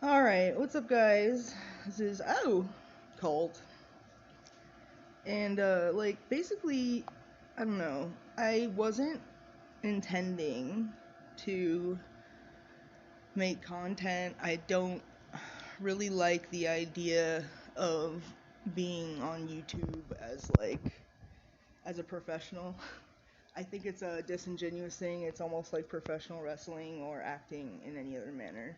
Alright, what's up, guys? This is Cold. And, basically, I don't know. I wasn't intending to make content. I don't really like the idea of being on YouTube as a professional. I think it's a disingenuous thing. It's almost like professional wrestling or acting in any other manner,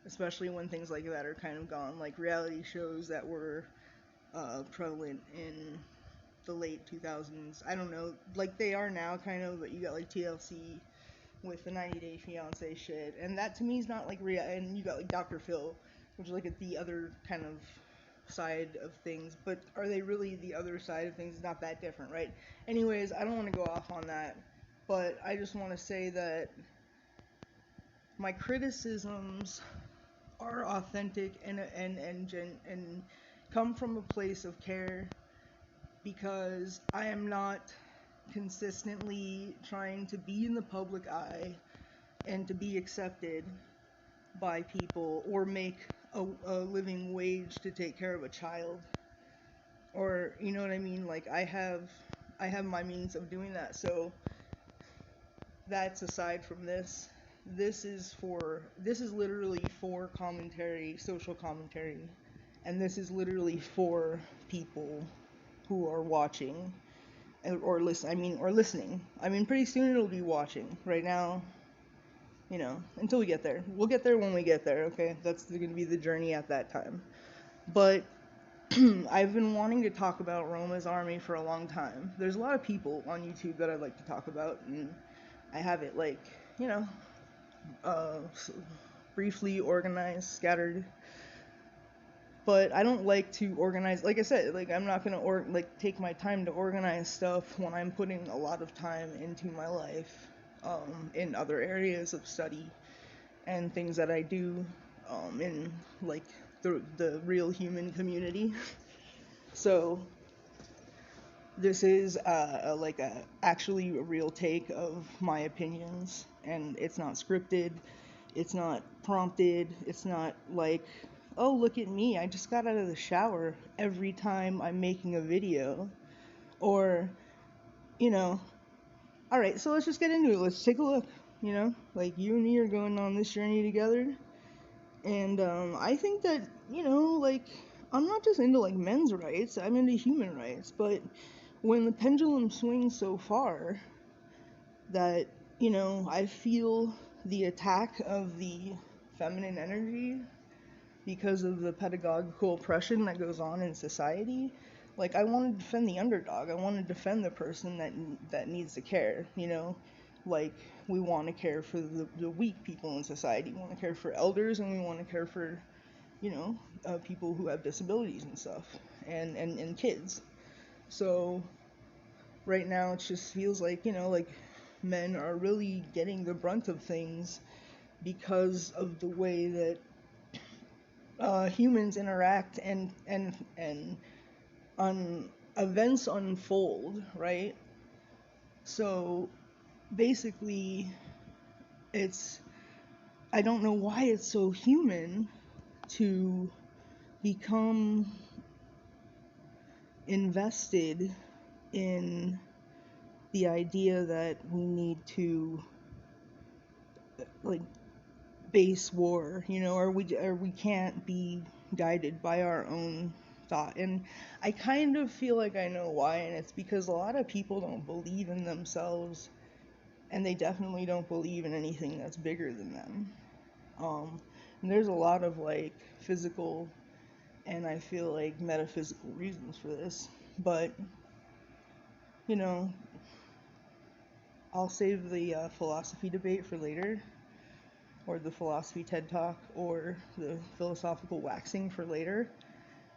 especially when things like that are kind of gone, like reality shows that were prevalent in the late 2000s. I don't know, like they are now, kind of, but you got like TLC with the 90 Day Fiance shit, and that to me is not like real. And you got like Dr. Phil, which is like the other kind of side of things, but are they really the other side of things? It's not that different, right? Anyways, I don't want to go off on that, but I just want to say that my criticisms are authentic and come from a place of care, because I am not consistently trying to be in the public eye and to be accepted by people or make a living wage to take care of a child, or you know what I mean. Like I have my means of doing that. So that's aside from this. This is literally for commentary, social commentary, and this is literally for people who are watching or listening. I mean, pretty soon it'll be watching. Right now, until we get there. We'll get there when we get there, okay? That's going to be the journey at that time. But I've been wanting to talk about Roma's army for a long time. There's a lot of people on YouTube that I'd like to talk about, and I have it you know, uh, briefly organized, scattered. But I don't like to organize. Like I said, like I'm not gonna take my time to organize stuff when I'm putting a lot of time into my life, in other areas of study and things that I do, in like the real human community. So this is actually a real take of my opinions, and it's not scripted, it's not prompted, it's not like, oh, look at me, I just got out of the shower every time I'm making a video, or you know all right, so let's just get into it. Let's take a look. Like you and me are going on this journey together, and I think that like I'm not just into like men's rights. I'm into human rights. But when the pendulum swings so far that I feel the attack of the feminine energy because of the pedagogical oppression that goes on in society. Like I want to defend the underdog. I want to defend the person that needs to care. Like we want to care for the weak people in society. We want to care for elders, and we want to care for people who have disabilities and stuff, and kids. So right now it just feels like like men are really getting the brunt of things because of the way that humans interact and events unfold, right? So basically, it's I don't know why it's so human to become invested in the idea that we need to like base war, or we can't be guided by our own thought. And I kind of feel like I know why, and it's because a lot of people don't believe in themselves, and they definitely don't believe in anything that's bigger than them. And there's a lot of like physical and I feel like metaphysical reasons for this, but you know, I'll save the philosophy debate for later, or the philosophy TED Talk, or the philosophical waxing for later.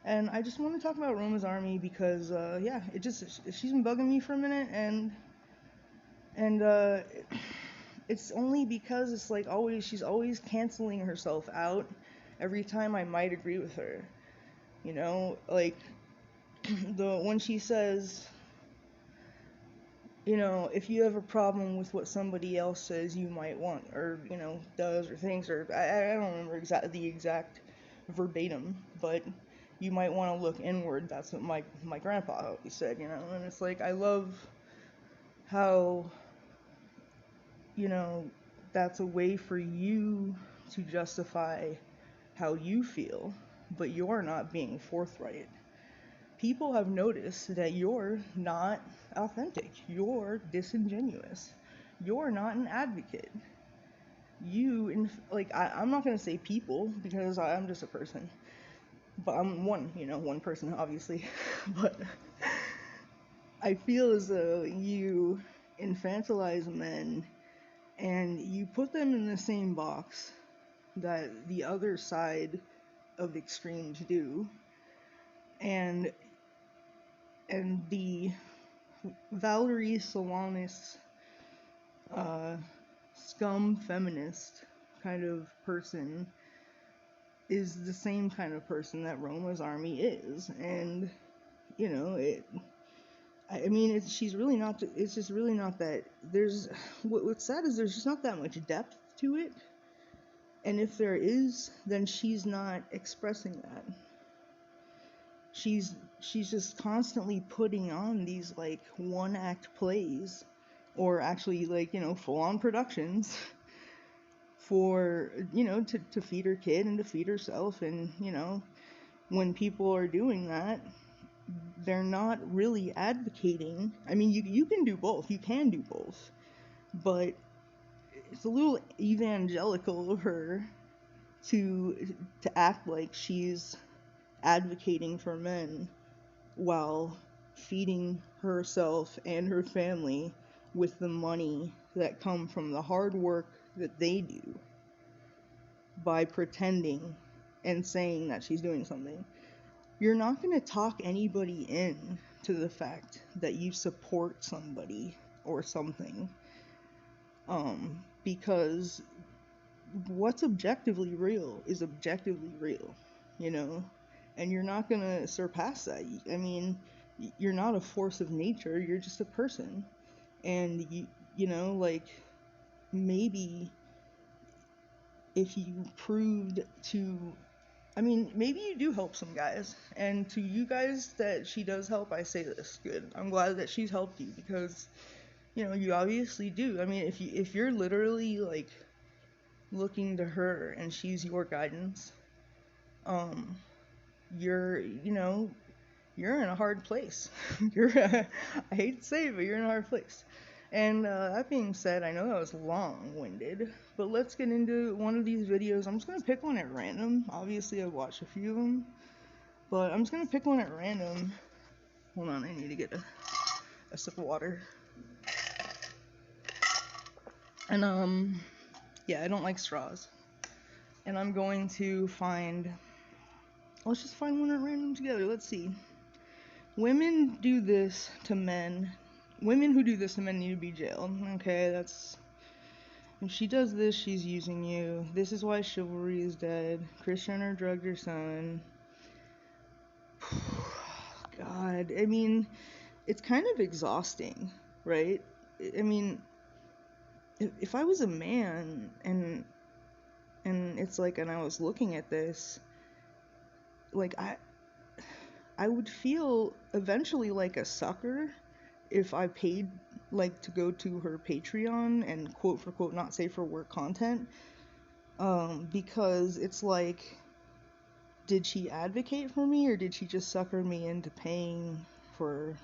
And I just want to talk about Roma's army because, yeah, she's been bugging me for a minute, and it's only because it's like she's always canceling herself out every time I might agree with her. Like when she says, you know, if you have a problem with what somebody else says you might want, or, you know, does or thinks, or I don't remember the exact verbatim, but you might want to look inward. That's what my grandpa always said, you know. And it's like, I love how, you know, that's a way for you to justify how you feel, but you're not being forthright. People have noticed that you're not authentic, you're disingenuous, you're not an advocate. I'm not gonna say people because I'm just a person, but I'm one, you know, one person, obviously. But I feel as though you infantilize men and you put them in the same box that the other side of extremes do, and the Valerie Solanas scum feminist kind of person is the same kind of person that Roma's army is. And you know, she's really not, it's just really not that, what's sad is there's just not that much depth to it. And if there is, then she's not expressing that. She's just constantly putting on these like one act plays, or actually, like, you know, full on productions for, you know, to feed her kid and to feed herself. And, you know, when people are doing that, they're not really advocating. I mean, you can do both. You can do both. But it's a little evangelical of her to act like she's advocating for men while feeding herself and her family with the money that come from the hard work that they do, by pretending and saying that she's doing something. You're not going to talk anybody in to the fact that you support somebody or something, because what's objectively real is objectively real, you know, and you're not going to surpass that. I mean, you're not a force of nature, you're just a person. And you know, like, maybe if you proved to, I mean, maybe you do help some guys, and to you guys that she does help, I say this, good. I'm glad that she's helped you, because, you know, you obviously do. I mean, if you're literally like looking to her and she's your guidance, you're, you know, you're in a hard place. I hate to say it, but you're in a hard place. And that being said, I know that was long-winded, but let's get into one of these videos. I'm just going to pick one at random. Obviously, I've watched a few of them, but I'm just going to pick one at random. Hold on, I need to get a sip of water. And, yeah, I don't like straws. And I'm going to let's just find one at random together. Let's see. Women do this to men. Women who do this to men need to be jailed. Okay, if she does this, she's using you. This is why chivalry is dead. Kris Jenner drugged her son. God, I mean, it's kind of exhausting, right? I mean, if I was a man and it's like, and I was looking at this, like, I would feel eventually like a sucker if I paid, like, to go to her Patreon and quote for quote not safe for work content, because it's like, did she advocate for me, or did she just sucker me into paying her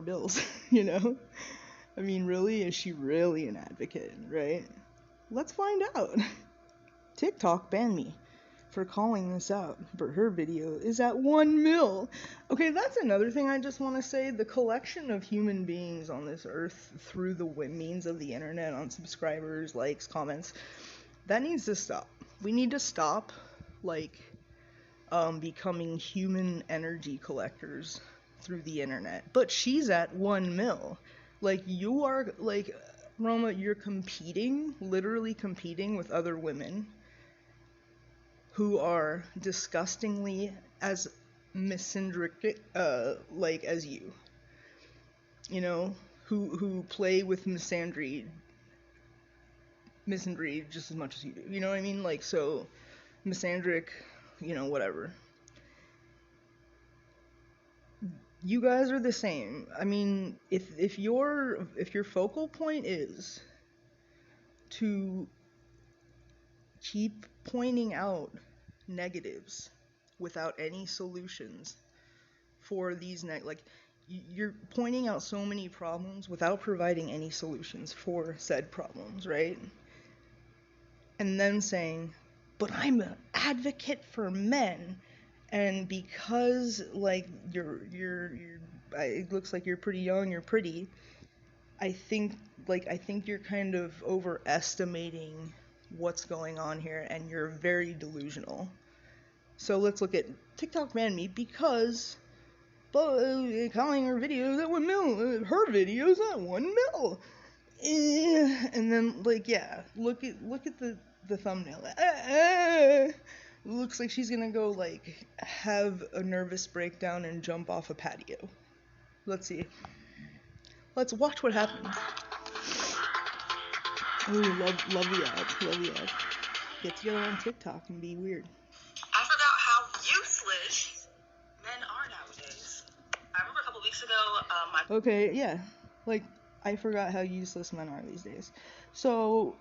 bills? You know, I mean, really, is she really an advocate, right? Let's find out. TikTok banned me for calling this out, but her video is at 1 mil. Okay, that's another thing I just want to say. The collection of human beings on this earth through the means of the internet, on subscribers, likes, comments, that needs to stop. We need to stop, like, becoming human energy collectors through the internet. But she's at 1 mil. Like, you are, like, Roma, you're literally competing with other women who are disgustingly as misandric, like, as you. you know, who play with misandry just as much as you do. You know what I mean? Like, so misandric, you know, whatever. You guys are the same. I mean, if your focal point is to keep pointing out negatives without any solutions for these like you're pointing out so many problems without providing any solutions for said problems, right? And then saying, but I'm an advocate for men, and because like you're it looks like you're pretty young, you're pretty, I think you're kind of overestimating what's going on here, and you're very delusional. So let's look at TikTok banned me because calling her videos at 1 mil, her videos at 1 mil. And then like, yeah, look at the thumbnail. Looks like she's gonna go like have a nervous breakdown and jump off a patio. Let's see. Let's watch what happens. Ooh, love the ad. Get together on TikTok and be weird. I forgot how useless men are nowadays. I remember a couple weeks ago, Okay, yeah. Like, I forgot how useless men are these days. So,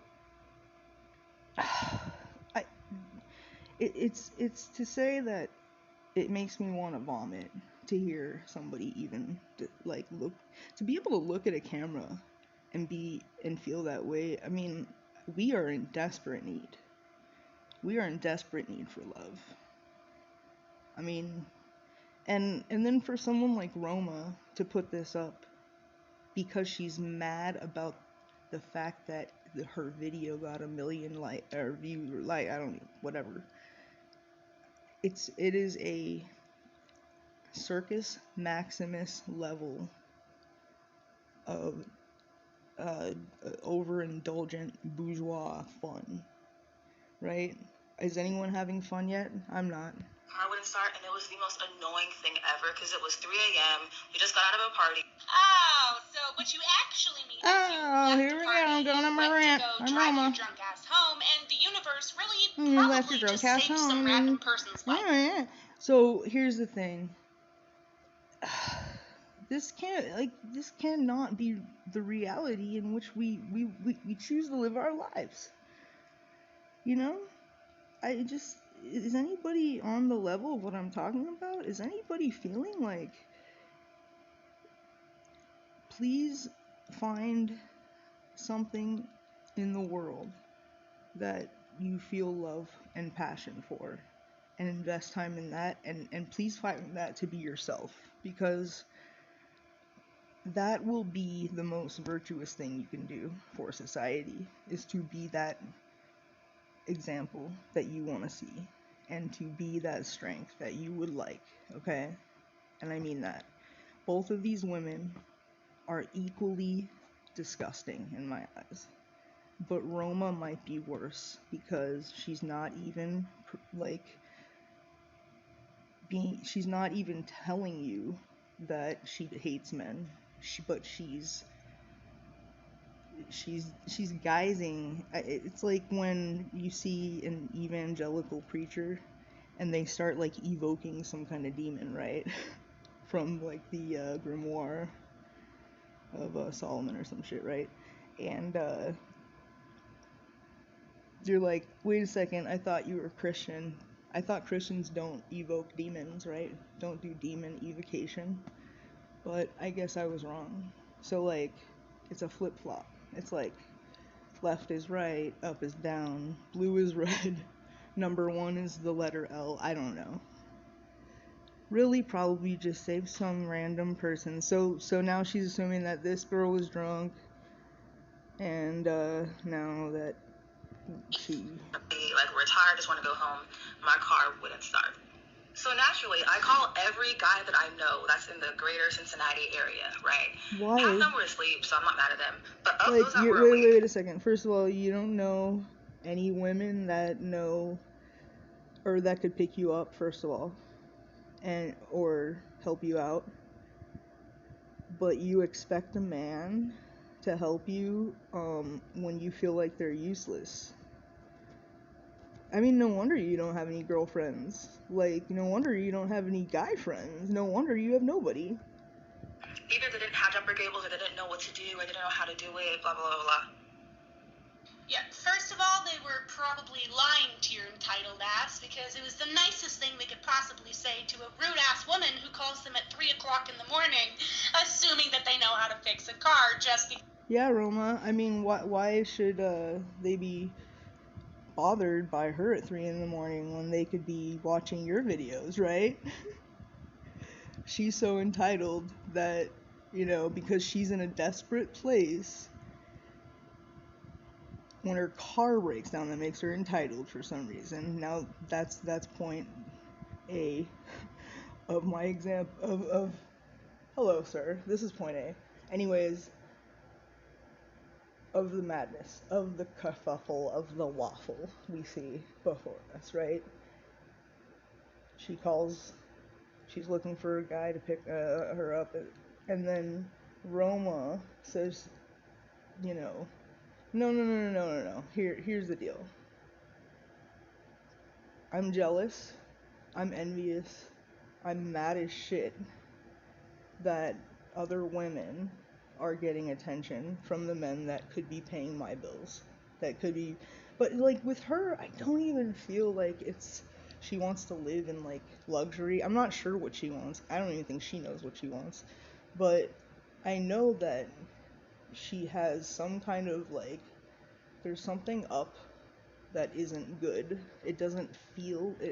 it's to say that it makes me want to vomit to hear somebody even like to be able to look at a camera and feel that way. I mean, we are in desperate need. We are in desperate need for love. I mean, and then for someone like Roma to put this up because she's mad about the fact that her video got 1 million views or I don't know, whatever. It is a Circus Maximus level of overindulgent bourgeois fun, right? Is anyone having fun yet? I'm not. Car wouldn't start, and it was the most annoying thing ever because it was 3 a.m. We just got out of a party. Oh, so what you actually mean is you left here we the party, go. I'm going on my went rant. to go I'm drive Roma. your drunk ass home, and the universe really You left probably your drunk just ass saved home. some random person's life. Alright. So here's the thing. This cannot be the reality in which we choose to live our lives. You know? Is anybody on the level of what I'm talking about? Is anybody feeling like, please find something in the world that you feel love and passion for and invest time in that, and please find that to be yourself, because that will be the most virtuous thing you can do for society, is to be that example that you want to see and to be that strength that you would like, okay? And I mean that. Both of these women are equally disgusting in my eyes, but Roma might be worse because she's not even she's not even telling you that she hates men, but she's guising. It's like when you see an evangelical preacher and they start like evoking some kind of demon, right? From like the grimoire of Solomon or some shit, right? And you're like, wait a second, I thought you were Christian. I thought Christians don't evoke demons, right? Don't do demon evocation. But I guess I was wrong. So like, it's a flip-flop. It's like, left is right, up is down, blue is red, number 1 is the letter L, I don't know. Really probably just saved some random person. So now she's assuming that this girl was drunk, and now that she... Like, we're tired, just want to go home. My car wouldn't start. So naturally, I call every guy that I know that's in the greater Cincinnati area, right? Why? Half of them were asleep, so I'm not mad at them. But of like, those that were awake... Wait a second. First of all, you don't know any women that know, or that could pick you up, first of all, or help you out. but you expect a man to help you when you feel like they're useless. I mean, no wonder you don't have any girlfriends. Like, no wonder you don't have any guy friends. No wonder you have nobody. Either they didn't have jumper cables, or they didn't know what to do, or they didn't know how to do it, blah, blah, blah, blah. Yeah, first of all, they were probably lying to your entitled ass because it was the nicest thing they could possibly say to a rude-ass woman who calls them at 3 o'clock in the morning, assuming that they know how to fix a car just because... Yeah, Roma, I mean, why should they be bothered by her at 3 in the morning when they could be watching your videos, right? She's so entitled that, you know, because she's in a desperate place, when her car breaks down, that makes her entitled for some reason. Now that's point A of my example of hello sir, this is point A. Anyways, of the madness, of the kerfuffle, of the waffle we see before us, right? She's looking for a guy to pick her up, and then Roma says, you know, no. Here's the deal. I'm jealous. I'm envious. I'm mad as shit that other women are getting attention from the men that could be paying my bills. That could be, but like with her, I don't even feel like she wants to live in like luxury. I'm not sure what she wants. I don't even think she knows what she wants. But I know that she has some kind of like, there's something up that isn't good. It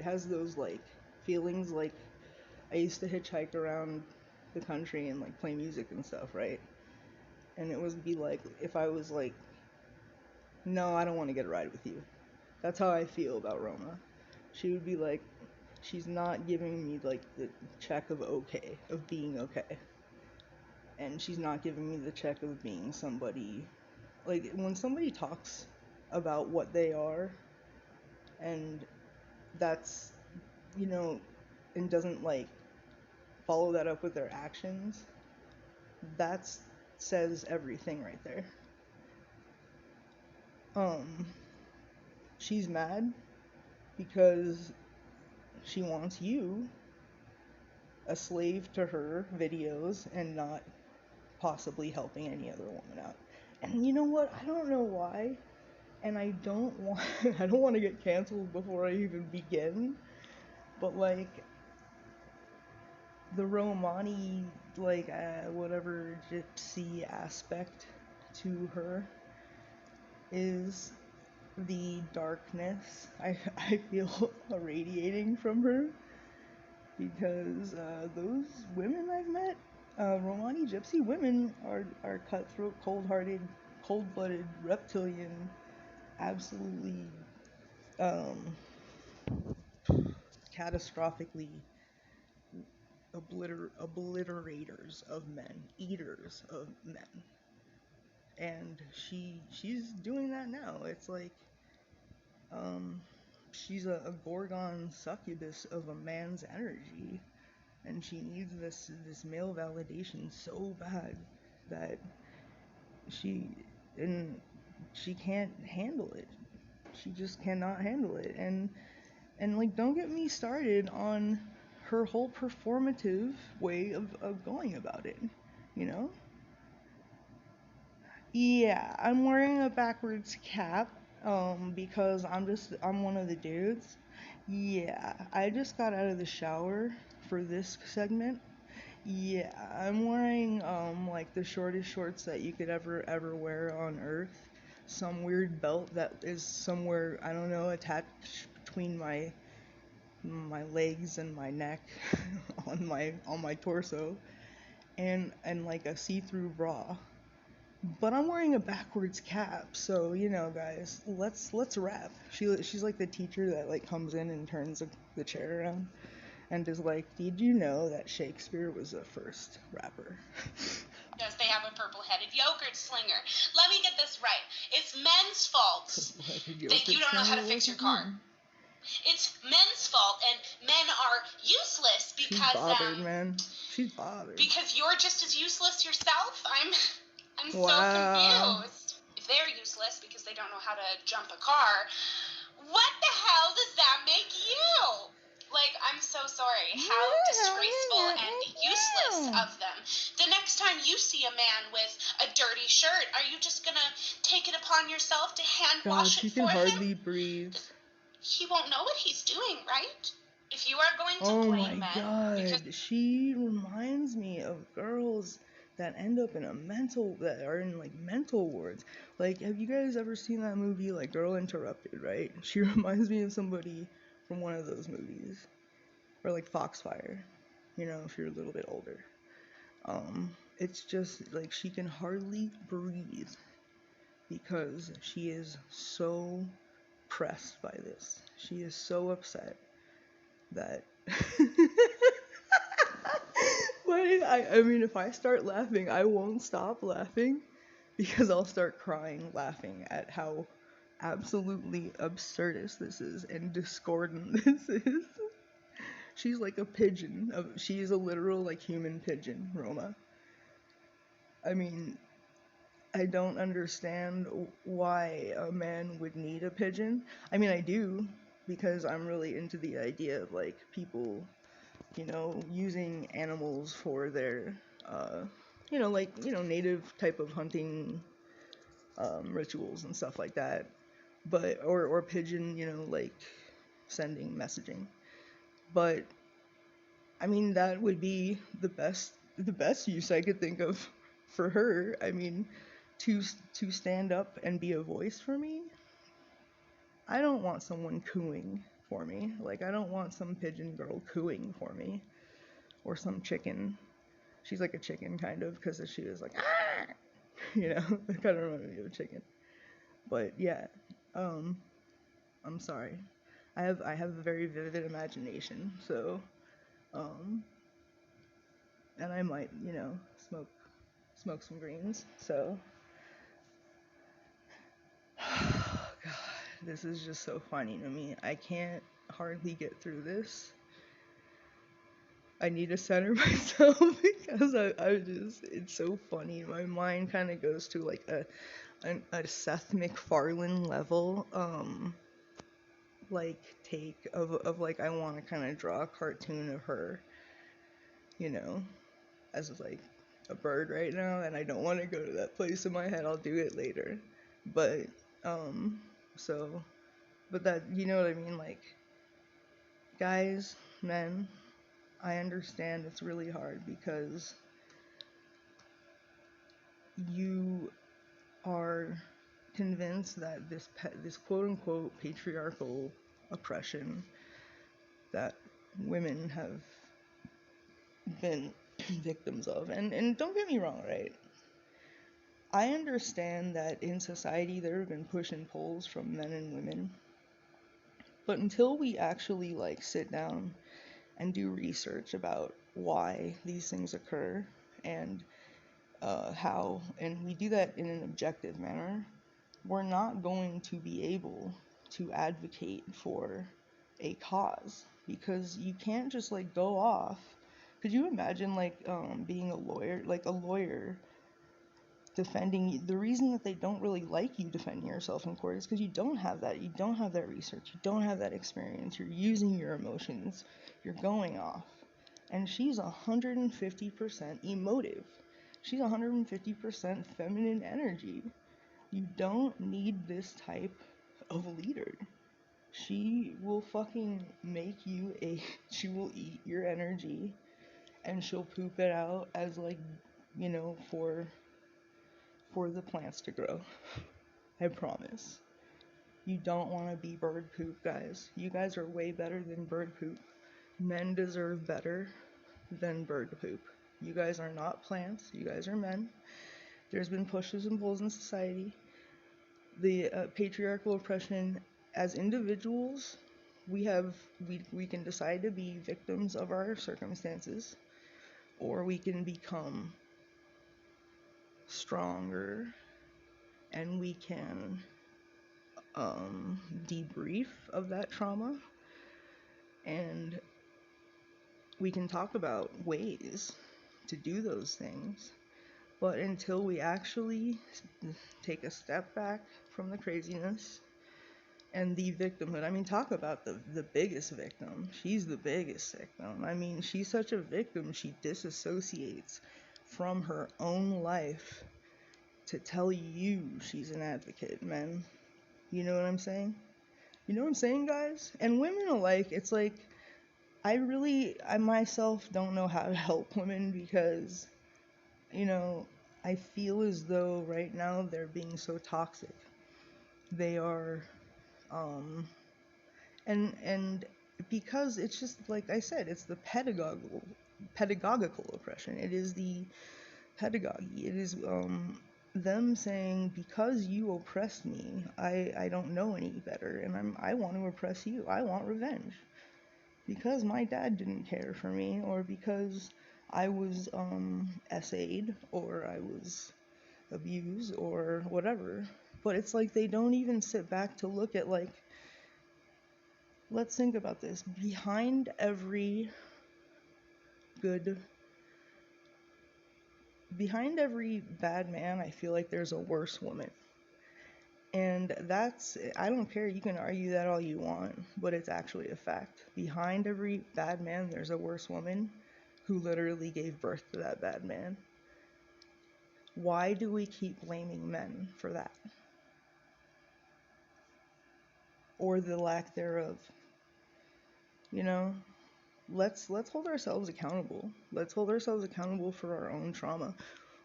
has those like feelings like I used to hitchhike around the country and like play music and stuff, right? And it would be like, if I was like, no, I don't want to get a ride with you. That's how I feel about Roma. She would be like, she's not giving me like the check of being okay. And she's not giving me the check of being somebody. Like, when somebody talks about what they are, and that's, you know, and doesn't like follow that up with their actions, that says everything right there. She's mad because she wants you, a slave to her videos, and not possibly helping any other woman out. And you know what? I don't know why, and I don't want to get canceled before I even begin, but like the Romani, like whatever gypsy aspect to her is the darkness I feel radiating from her, because those women I've met, Romani gypsy women, are cutthroat, cold-hearted, cold-blooded, reptilian, absolutely catastrophically obliterators of men, eaters of men. And she's doing that now. It's like she's a gorgon succubus of a man's energy, and she needs this male validation so bad that she can't handle it. She just cannot handle it. And like, don't get me started on her whole performative way of going about it, you know? Yeah, I'm wearing a backwards cap, because I'm one of the dudes. Yeah, I just got out of the shower for this segment. Yeah, I'm wearing, like the shortest shorts that you could ever wear on Earth. Some weird belt that is somewhere, I don't know, attached between my legs and my neck on my torso, and like a see-through bra. But I'm wearing a backwards cap, so you know, guys, let's rap. She's like the teacher that like comes in and turns the chair around and is like, "Did you know that Shakespeare was the first rapper?" Because they have a purple-headed yogurt slinger. Let me get this right. It's men's fault that you don't know how to fix your car. It's men's fault, and men are useless because she's bothered, man. She's bothered. Because you're just as useless yourself? I'm so Wow. confused. If they're useless because they don't know how to jump a car, what the hell does that make you? Like, I'm so sorry. How disgraceful and useless of them. The next time you see a man with a dirty shirt, are you just gonna take it upon yourself to hand God, wash she it can for hardly him? breathe. He won't know what he's doing, right? If you are going to Oh blame my men, God, because she reminds me of girls that end up in that are in like mental wards. Like, have you guys ever seen that movie, like Girl Interrupted, right? She reminds me of somebody from one of those movies. Or like Foxfire, you know, if you're a little bit older. It's just like she can hardly breathe because she is so pressed by this. She is so upset that but I mean, if I start laughing, I won't stop laughing because I'll start crying laughing at how absolutely absurdist this is and discordant this is. She's like a pigeon. She is a literal like human pigeon, Roma. I mean, I don't understand why a man would need a pigeon. I mean, I do because I'm really into the idea of like people, you know, using animals for their, you know, like, you know, native type of hunting rituals and stuff like that. But or pigeon, you know, like sending messaging. But I mean, that would be the best use I could think of for her. I mean, to stand up and be a voice for me. I don't want someone cooing for me. Like, I don't want some pigeon girl cooing for me, or some chicken. She's like a chicken kind of, because she was like, ah! You know, it kind of reminded me of a chicken. But yeah, I'm sorry. I have a very vivid imagination, so and I might, you know, smoke some greens. So, God, this is just so funny to me. I can't hardly get through this. I need to center myself because I just, it's so funny. My mind kind of goes to like a Seth MacFarlane level, like take of like, I want to kind of draw a cartoon of her, you know, as like a bird right now, and I don't want to go to that place in my head. I'll do it later. But so, but that, you know what I mean, like, guys, men, I understand it's really hard because you are convinced that this quote unquote patriarchal oppression that women have been victims of, and don't get me wrong, right? I understand that in society there have been push and pulls from men and women, but until we actually like sit down and do research about why these things occur and how, and we do that in an objective manner, we're not going to be able to advocate for a cause, because you can't just like go off. Could you imagine like being a lawyer, like a lawyer defending you? The reason that they don't really like you defending yourself in court is because you don't have that research, you don't have that experience, you're using your emotions, you're going off. And she's 150% emotive. She's 150% feminine energy. You don't need this type of leader. She will fucking make you she will eat your energy, and she'll poop it out as like, you know, for the plants to grow. I promise. You don't want to be bird poop, guys. You guys are way better than bird poop. Men deserve better than bird poop. You guys are not plants. You guys are men. There's been pushes and pulls in society. The patriarchal oppression, as individuals, we can decide to be victims of our circumstances, or we can become stronger, and we can debrief of that trauma, and we can talk about ways to do those things. But until we actually take a step back from the craziness and the victimhood, I mean, talk about the biggest victim. She's the biggest victim. I mean, she's such a victim, she disassociates from her own life to tell you she's an advocate, man. You know what I'm saying? You know what I'm saying, guys? And women alike, it's like, I myself don't know how to help women because, you know, I feel as though right now they're being so toxic. They are, and because it's just, like I said, it's the pedagogical oppression. It is the pedagogy. It is, them saying, because you oppressed me, I don't know any better, and I want to oppress you. I want revenge. Because my dad didn't care for me, or because I was essayed, or I was abused, or whatever. But it's like they don't even sit back to look at, like, let's think about this. Behind every bad man, I feel like there's a worse woman. And I don't care, you can argue that all you want, but it's actually a fact. Behind every bad man, there's a worse woman who literally gave birth to that bad man. Why do we keep blaming men for that? Or the lack thereof? You know? Let's hold ourselves accountable. Let's hold ourselves accountable for our own trauma.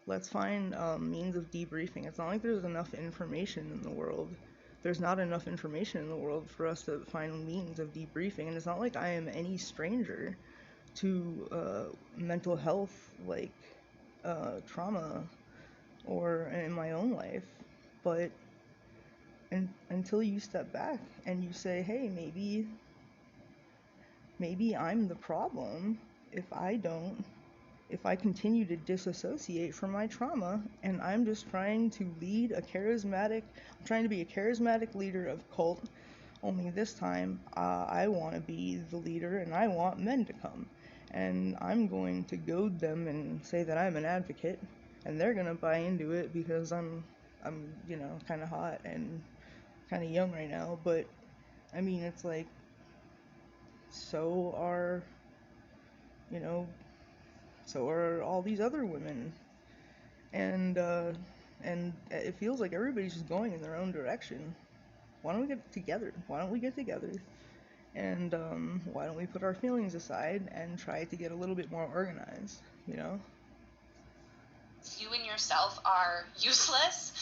Let's find means of debriefing. It's not like there's enough information in the world. There's not enough information in the world for us to find means of debriefing. And it's not like I am any stranger to mental health, like trauma, or in my own life. But until you step back and you say, hey, maybe I'm the problem if I continue to disassociate from my trauma, and I'm just trying to be a charismatic leader of cult, only this time, I want to be the leader, and I want men to come, and I'm going to goad them and say that I'm an advocate, and they're gonna buy into it because I'm kind of hot and kind of young right now, but, I mean, it's like, so are all these other women, and it feels like everybody's just going in their own direction. Why don't we get together? And why don't we put our feelings aside and try to get a little bit more organized? You and yourself are useless.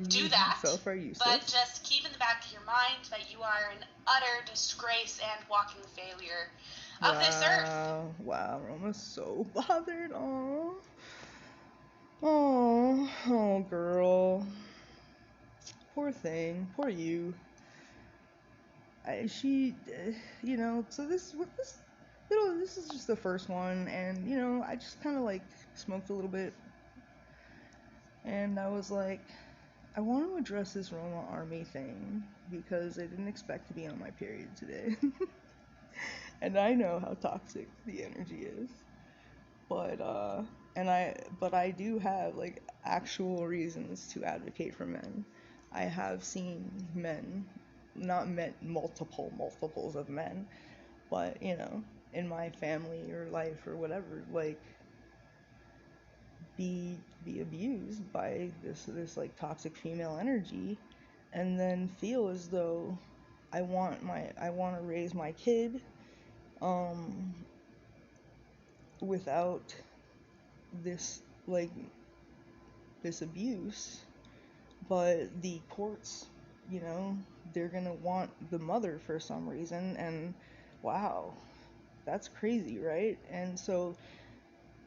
Do that. Yourself are useless. But just keep in the back of your mind that you are an utter disgrace and walking failure of this earth. Wow, Roma's so bothered. Oh, girl. Poor thing. Poor you. So this is just the first one, and, I just kind of, like, smoked a little bit, and I was like, I want to address this Roma army thing, because I didn't expect to be on my period today. And I know how toxic the energy is, but I do have, like, actual reasons to advocate for men. I have seen men, not men, multiples of men, but, in my family or life or whatever, like, be abused by this like toxic female energy, and then feel as though I want to raise my kid without this abuse, but the courts, they're gonna want the mother for some reason, and wow, that's crazy, right? And so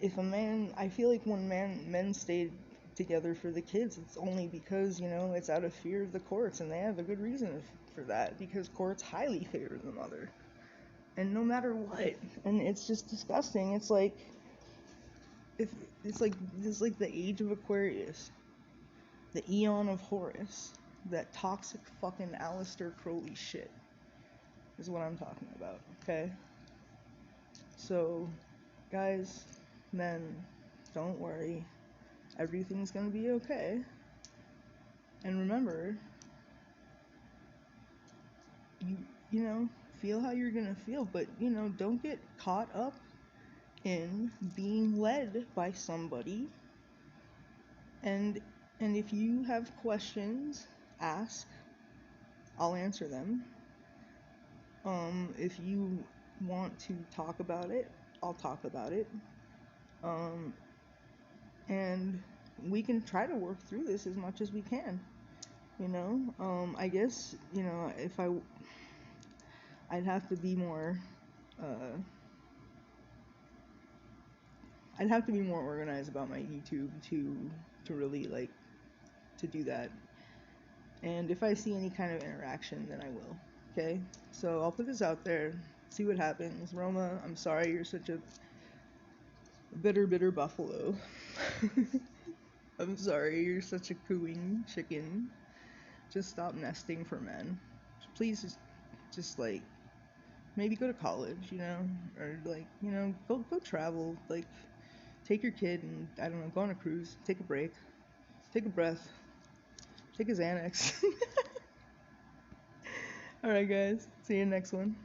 I feel like when men stay together for the kids, it's only because, it's out of fear of the courts, and they have a good reason for that, because courts highly favor the mother, and no matter what, and it's just disgusting. It's like, it's like the age of Aquarius, the Eon of Horus, that toxic fucking Aleister Crowley shit is what I'm talking about, okay? So, guys, men, don't worry. Everything's gonna be okay. And remember, you you know, feel how you're gonna feel, but don't get caught up in being led by somebody. And if you have questions, ask. I'll answer them. If you want to talk about it, I'll talk about it. And we can try to work through this as much as we can. I guess, if I'd have to be more, uh, I'd have to be more organized about my YouTube to really like to do that. And if I see any kind of interaction, then I will. Okay? So I'll put this out there, see what happens. Roma, I'm sorry you're such a bitter, bitter buffalo. I'm sorry you're such a cooing chicken. Just stop nesting for men. Please just like maybe go to college, or like, go travel, like take your kid and I don't know, go on a cruise, take a break, take a breath, take a Xanax. All right, guys. See you next one.